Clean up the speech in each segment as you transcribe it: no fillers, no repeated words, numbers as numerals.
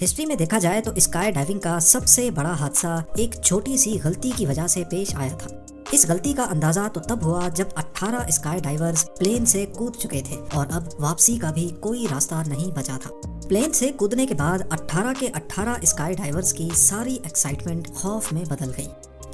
History میں دیکھا جائے تو اسکائی ڈائیونگ کا سب سے بڑا حادثہ ایک چھوٹی سی غلطی کی وجہ سے پیش آیا تھا۔ اس غلطی کا اندازہ تو تب ہوا جب 18 اسکائی ڈائیورز پلین سے کود چکے تھے اور اب واپسی کا بھی کوئی راستہ نہیں بچا تھا۔ پلین سے کودنے کے بعد 18 کے 18 اسکائی ڈائیورز کی ساری ایکسائٹمنٹ خوف میں بدل گئی۔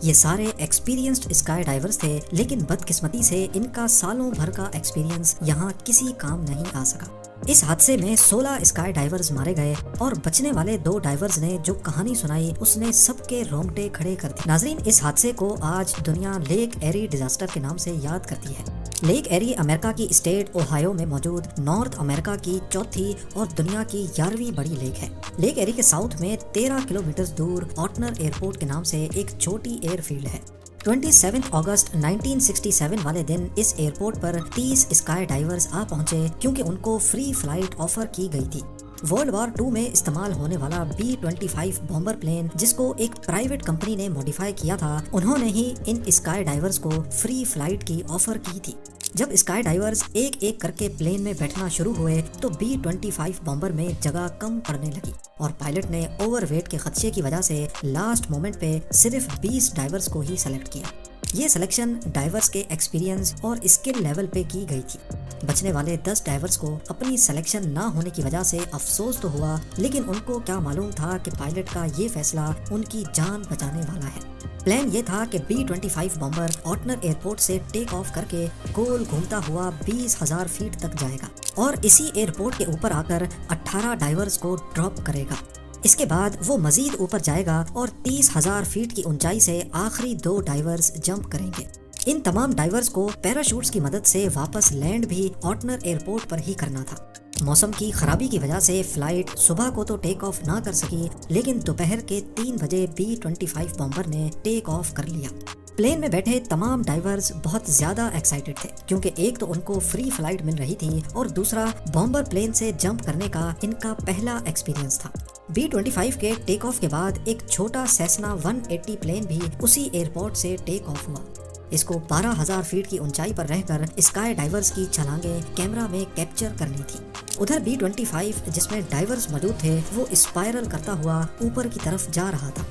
یہ سارے ایکسپیرینسڈ اسکائی ڈائیورز تھے، لیکن بدقسمتی سے ان کا سالوں بھر کا ایکسپیرینس یہاں کسی کام نہیں آ سکا۔ اس حادثے میں 16 اسکائی ڈائیورز مارے گئے اور بچنے والے 2 ڈائیورز نے جو کہانی سنائی اس نے سب کے رونگٹے کھڑے کر دیے۔ ناظرین، اس حادثے کو آج دنیا لیک ایری ڈیزاسٹر کے نام سے یاد کرتی ہے۔ لیک ایری امریکہ کی اسٹیٹ اوہایو میں موجود نارتھ امریکہ کی چوتھی اور دنیا کی 11ویں بڑی لیک ہے۔ لیک ایری کے ساؤتھ میں 13 کلومیٹر دور آٹنر ایئرپورٹ کے نام سے ایک چھوٹی ایئر فیلڈ ہے۔ 27 اگست 1967 والے دن اس ایئرپورٹ پر 30 اسکائی ڈائیورز آ پہنچے کیونکہ ان کو فری فلائٹ آفر کی گئی تھی۔ ورلڈ وار 2 میں استعمال ہونے والا B-25 بامبر پلین، جس کو ایک پرائیویٹ کمپنی نے موڈیفائی کیا تھا، انہوں نے ہی ان اسکائی ڈائیورز کو فری فلائٹ کی آفر کی تھی۔ جب اسکائی ڈائیورز ایک ایک کر کے پلین میں بیٹھنا شروع ہوئے تو B-25 بامبر میں جگہ کم پڑنے لگی اور پائلٹ نے اوور ویٹ کے خدشے کی وجہ سے لاسٹ مومنٹ پہ صرف 20 ڈائیورز کو ہی سلیکٹ کیا۔ یہ سلیکشن ڈائیورز کے ایکسپیرینس اور اسکل لیول پہ کی گئی تھی۔ بچنے والے 10 ڈائیورز کو اپنی سلیکشن نہ ہونے کی وجہ سے افسوس تو ہوا، لیکن ان کو کیا معلوم تھا کہ پائلٹ کا یہ فیصلہ ان کی جان بچانے والا ہے۔ پلان یہ تھا کہ B-25 بامبر آٹنر ایئرپورٹ سے ٹیک آف کر کے گول گھومتا ہوا 20,000 فیٹ تک جائے گا اور اسی ایئرپورٹ کے اوپر آ کر 18 ڈائیورز کو ڈراپ کرے گا۔ اس کے بعد وہ مزید اوپر جائے گا اور 30,000 فیٹ کی اونچائی سے آخری 2 ڈائیورز جمپ کریں گے۔ ان تمام ڈائیورز کو پیراشوٹس کی مدد سے واپس لینڈ بھی آٹنر ایئرپورٹ پر ہی کرنا تھا۔ موسم کی خرابی کی وجہ سے فلائٹ صبح کو تو ٹیک آف نہ کر سکی، لیکن دوپہر کے 3 بجے B-25 بامبر نے ٹیک آف کر لیا۔ پلین میں بیٹھے تمام ڈائیورز بہت زیادہ ایکسائٹڈ تھے کیونکہ ایک تو ان کو فری فلائٹ مل رہی تھی اور دوسرا بامبر پلین سے جمپ کرنے کا ان کا پہلا ایکسپیرینس تھا۔ B-25 کے ٹیک آف کے بعد ایک چھوٹا سیسنا 180 پلین بھی اسی ایئرپورٹ سے ٹیک آف ہوا۔ اس کو 12,000 فیٹ کی اونچائی پر رہ کر اسکائی ڈائیورز کی چھلانگیں کیمرہ میں کیپچر کرنی تھی۔ ادھر B-25 جس میں ڈائیورز موجود تھے وہ اسپائرل کرتا ہوا اوپر کی طرف جا رہا تھا۔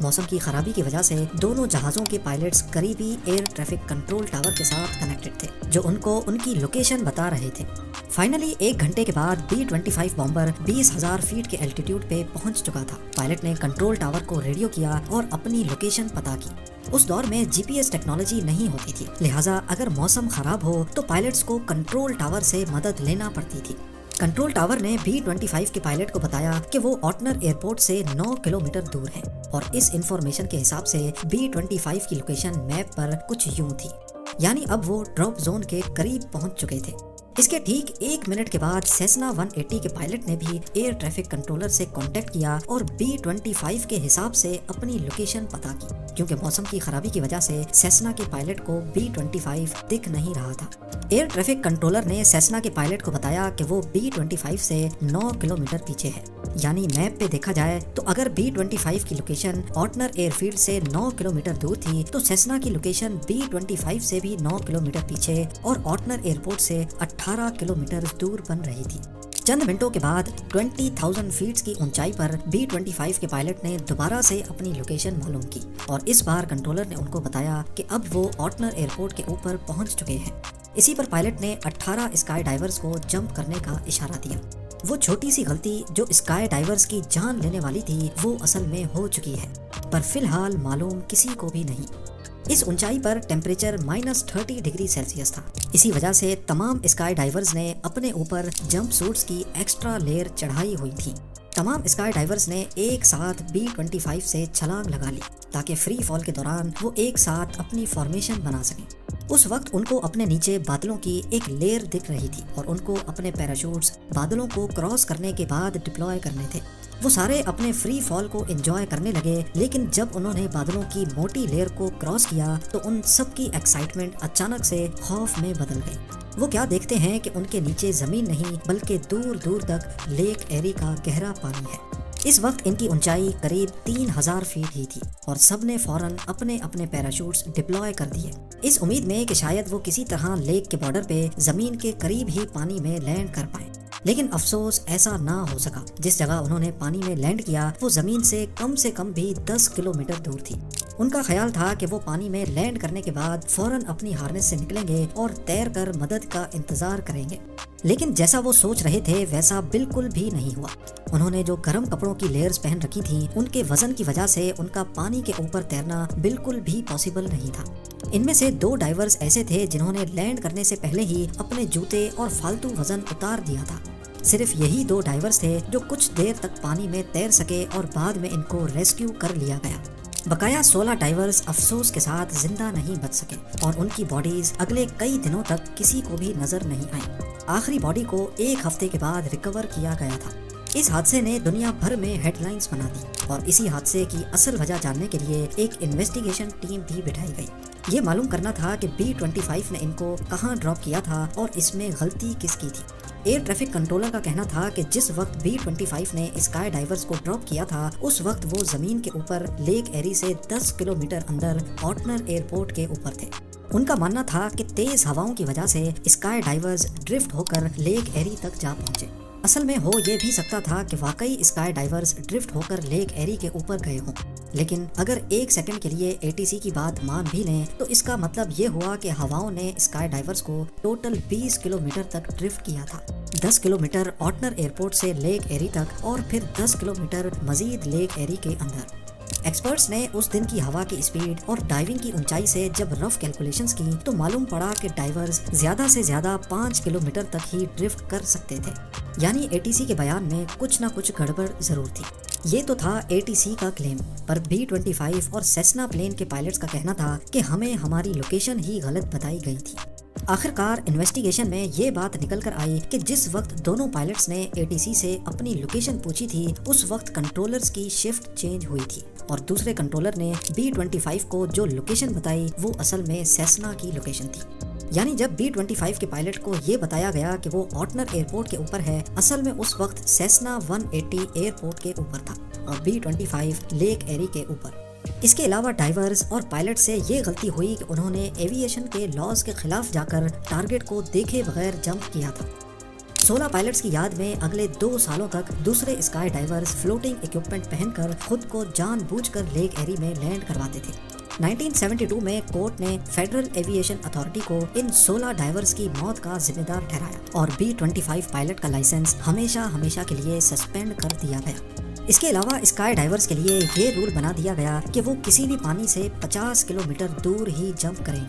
موسم کی خرابی کی وجہ سے دونوں جہازوں کے پائلٹس قریبی ایئر ٹریفک کنٹرول ٹاور کے ساتھ کنیکٹڈ تھے جو ان کو ان کی لوکیشن بتا رہے تھے۔ فائنلی 1 گھنٹے کے بعد B-25 بامبر 20,000 فیٹ کے الٹیٹیوڈ پہ پہنچ چکا تھا۔ پائلٹ نے کنٹرول ٹاور کو ریڈیو کیا اور اپنی لوکیشن پتا کی۔ اس دور میں GPS ٹیکنالوجی نہیں ہوتی تھی، لہٰذا اگر موسم خراب ہو تو پائلٹس کو کنٹرول ٹاور سے مدد لینا پڑتی تھی۔ کنٹرول ٹاور نے B-25 کے پائلٹ کو بتایا کہ وہ آٹنر ایئرپورٹ سے 9 کلومیٹر دور ہے اور اس انفارمیشن کے حساب سے B-25 کی لوکیشن میپ پر کچھ یوں تھی، یعنی اب وہ ڈراپ زون کے قریب پہنچ چکے تھے۔ اس کے ٹھیک 1 منٹ کے بعد سیسنا 180 کے پائلٹ نے بھی ایئر ٹریفک کنٹرولر سے کانٹیکٹ کیا اور B-25 کے حساب سے اپنی لوکیشن پتا کی، کیونکہ موسم کی خرابی کی وجہ سے سیسنا کے پائلٹ کو B-25 دکھ نہیں رہا تھا۔ ایئر ٹریفک کنٹرولر نے سیسنا کے پائلٹ کو بتایا کہ وہ B-25 سے 9 کلومیٹر پیچھے ہے، یعنی میپ پہ دیکھا جائے تو اگر B-25 کی لوکیشن آٹنر ایئر فیلڈ سے 9 کلومیٹر دور تھی تو سیسنا کی لوکیشن B-25 سے بھی 9 کلومیٹر پیچھے اور آٹنر ایئرپورٹ سے 18 کلومیٹر دور بن رہی تھی۔ چند منٹوں کے بعد 20,000 فیٹ کی اونچائی پر B-25 کے پائلٹ نے دوبارہ سے اپنی لوکیشن معلوم کی اور اس بار کنٹرولر نے ان کو بتایا کہ اب وہ آٹنر ایئرپورٹ کے اوپر پہنچ چکے ہیں۔ اسی پر پائلٹ نے 18 اسکائی ڈائیورز کو جمپ کرنے کا اشارہ دیا۔ وہ چھوٹی سی غلطی جو اسکائی ڈائیورز کی جان لینے والی تھی وہ اصل میں ہو چکی ہے، پر فی الحال معلوم کسی کو بھی نہیں۔ اس اونچائی پر ٹیمپریچر -30 ڈگری سیلسیس تھا۔ اسی وجہ سے تمام اسکائی ڈائیورز نے اپنے اوپر جمپ سوٹس کی ایکسٹرا لیئر چڑھائی ہوئی تھی۔ تمام اسکائی ڈائیورز نے ایک ساتھ B-25 سے چھلانگ لگا لی تاکہ فری فال کے دوران وہ ایک ساتھ اپنی فارمیشن بنا سکیں۔ اس وقت ان کو اپنے نیچے بادلوں کی ایک لیئر دکھ رہی تھی اور ان کو اپنے پیراشوٹس بادلوں کو کراس کرنے کے بعد ڈپلوائے کرنے تھے۔ وہ سارے اپنے فری فال کو انجوائے کرنے لگے، لیکن جب انہوں نے بادلوں کی موٹی لیئر کو کراس کیا تو ان سب کی ایکسائٹمنٹ اچانک سے خوف میں بدل گئی۔ وہ کیا دیکھتے ہیں کہ ان کے نیچے زمین نہیں بلکہ دور دور تک لیک ایری کا گہرا پانی ہے۔ اس وقت ان کی اونچائی قریب 3,000 فیٹ ہی تھی اور سب نے فوراً اپنے اپنے پیراشوٹس ڈپلوائے کر دیے، اس امید میں کہ شاید وہ کسی طرح لیک کے بارڈر پہ زمین کے قریب ہی پانی میں لینڈ کر پائیں۔ لیکن افسوس ایسا نہ ہو سکا۔ جس جگہ انہوں نے پانی میں لینڈ کیا وہ زمین سے کم بھی 10 کلومیٹر دور تھی۔ ان کا خیال تھا کہ وہ پانی میں لینڈ کرنے کے بعد فوراً اپنی ہارنس سے نکلیں گے اور تیر کر مدد کا انتظار کریں گے، لیکن جیسا وہ سوچ رہے تھے ویسا بالکل بھی نہیں ہوا۔ انہوں نے جو گرم کپڑوں کی لیئرز پہن رکھی تھیں ان کے وزن کی وجہ سے ان کا پانی کے اوپر تیرنا بالکل بھی پاسبل نہیں تھا۔ ان میں سے 2 ڈائیورز ایسے تھے جنہوں نے لینڈ کرنے سے پہلے ہی اپنے جوتے اور فالتو وزن اتار دیا تھا۔ صرف یہی 2 ڈائیورز تھے جو کچھ دیر تک پانی میں تیر سکے اور بعد میں ان کو ریسکیو کر لیا گیا۔ بقایا 16 ڈائیورز افسوس کے ساتھ زندہ نہیں بچ سکے اور ان کی باڈیز اگلے کئی دنوں تک کسی کو بھی نظر نہیں آئیں۔ آخری باڈی کو 1 ہفتے کے بعد ریکور کیا گیا تھا۔ اس حادثے نے دنیا بھر میں ہیڈ لائنز بنا دی اور اسی حادثے کی اصل وجہ جاننے کے لیے ایک انویسٹیگیشن ٹیم بھی بٹھائی گئی۔ یہ معلوم کرنا تھا کہ B-25 نے ان کو کہاں ڈراپ کیا تھا اور اس میں غلطی کس کی تھی۔ ایئر ٹریفک کنٹرولر کا کہنا تھا کہ جس وقت B-25 نے اسکائی ڈائیورز کو ڈراپ کیا تھا اس وقت وہ زمین کے اوپر لیک ایری سے 10 کلومیٹر اندر آٹنر ایئرپورٹ کے اوپر تھے۔ ان کا ماننا تھا کہ تیز ہواؤں کی وجہ سے اسکائی ڈائیورز ڈرفٹ ہو کر لیک ایری تک جا پہنچے۔ اصل میں ہو یہ بھی سکتا تھا کہ واقعی اسکائی ڈائیورز ڈرفٹ ہو کر لیک ایری کے اوپر گئے ہوں، لیکن اگر 1 سیکنڈ کے لیے ATC کی بات مان بھی لیں تو اس کا مطلب یہ ہوا کہ ہواؤں نے اسکائی ڈائیورز کو ٹوٹل 20 کلومیٹر تک ڈرفٹ کیا تھا۔ 10 کلومیٹر آٹنر ایئرپورٹ سے لیک ایری تک اور پھر 10 کلومیٹر مزید لیک ایری کے اندر۔ ایکسپرٹس نے اس دن کی ہوا کی اسپیڈ اور ڈائیونگ کی اونچائی سے جب رف کیلکولیشنز کی تو معلوم پڑا کہ ڈائیورز زیادہ سے زیادہ 5 کلومیٹر تک ہی ڈرفٹ کر سکتے تھے، یعنی ATC کے بیان میں کچھ نہ کچھ گڑبڑ ضرور تھی۔ یہ تو تھا ATC کا کلیم، پر B-25 اور سیسنا پلین کے پائلٹس کا کہنا تھا کہ ہمیں ہماری لوکیشن ہی غلط بتائی گئی تھی۔ آخرکار انویسٹیگیشن میں یہ بات نکل کر آئی کہ جس وقت دونوں پائلٹس نے ATC سے اپنی لوکیشن پوچھی تھی اس وقت کنٹرولرز کی شفٹ چینج ہوئی تھی اور دوسرے کنٹرولر نے B-25 کو جو لوکیشن بتائی وہ اصل میں سیسنا کی لوکیشن تھی۔ یعنی جب B-25 کے پائلٹ کو یہ بتایا گیا کہ وہ آٹنر ایئرپورٹ کے اوپر ہے، اصل میں اس وقت سیسنا 180 ایئرپورٹ کے اوپر تھا اور B-25 لیک ایری کے اوپر۔ اس کے علاوہ ڈائیورز اور پائلٹ سے یہ غلطی ہوئی کہ انہوں نے ایویشن کے لاز کے خلاف جا کر ٹارگٹ کو دیکھے بغیر جمپ کیا تھا۔ 16 پائلٹس کی یاد میں اگلے 2 سالوں تک دوسرے اسکائی ڈائیورز فلوٹنگ اکوپمنٹ پہن کر خود کو جان بوجھ کر لیک ایری میں لینڈ کرواتے تھے۔ 1972 میں کورٹ نے فیڈرل ایویشن اتھارٹی کو ان 16 ڈائیورز کی موت کا ذمہ دار ٹھہرایا اور B-25 پائلٹ کا لائسنس ہمیشہ کے لیے سسپینڈ کر دیا گیا۔ اس کے علاوہ اسکائی ڈائیورز کے لیے یہ رول بنا دیا گیا کہ وہ کسی بھی پانی سے 50 کلومیٹر دور ہی جمپ کریں۔